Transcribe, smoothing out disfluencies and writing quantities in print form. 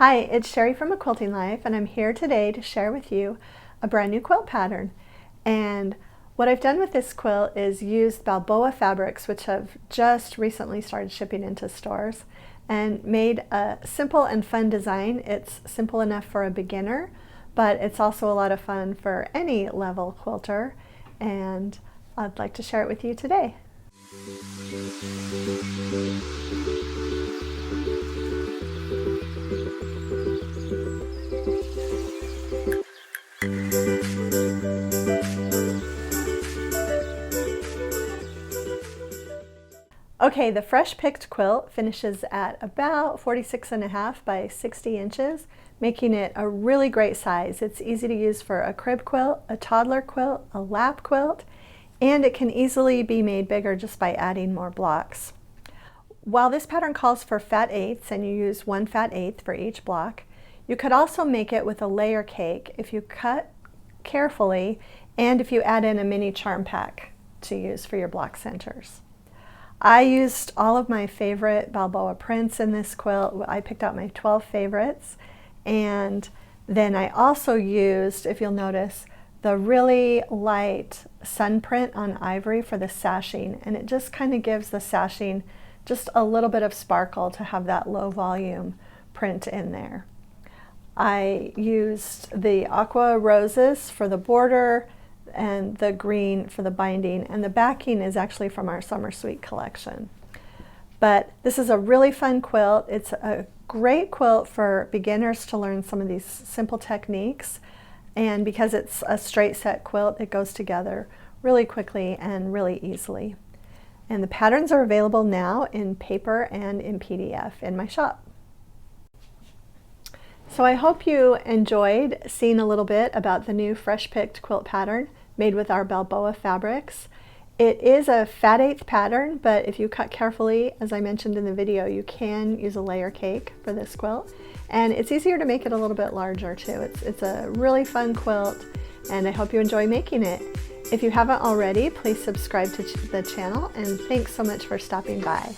Hi, it's Sherri from A Quilting Life, and I'm here today to share with you a brand new quilt pattern. And what I've done with this quilt is used Balboa fabrics, which have just recently started shipping into stores, and made a simple and fun design. It's simple enough for a beginner, but it's also a lot of fun for any level quilter, and I'd like to share it with you today. Okay, the fresh picked quilt finishes at about 46.5 by 60 inches, making it a really great size. It's easy to use for a crib quilt, a toddler quilt, a lap quilt, and it can easily be made bigger just by adding more blocks. While this pattern calls for fat eighths and you use 1 fat eighth for each block, you could also make it with a layer cake if you cut carefully and if you add in a mini charm pack to use for your block centers. I used all of my favorite Balboa prints in this quilt. I picked out my 12 favorites, and then I also used, if you'll notice, the really light sun print on ivory for the sashing, and it just kind of gives the sashing just a little bit of sparkle to have that low volume print in there. I used the aqua roses for the border and the green for the binding, and the backing is actually from our Summer Suite collection. But this is a really fun quilt. It's a great quilt for beginners to learn some of these simple techniques, and because it's a straight set quilt, it goes together really quickly and really easily. And the patterns are available now in paper and in PDF in my shop. So I hope you enjoyed seeing a little bit about the new fresh picked quilt pattern made with our Balboa fabrics. It is a fat eighth pattern, but if you cut carefully, as I mentioned in the video, you can use a layer cake for this quilt. And it's easier to make it a little bit larger too. It's a really fun quilt, and I hope you enjoy making it. If you haven't already, please subscribe to the channel, and thanks so much for stopping by.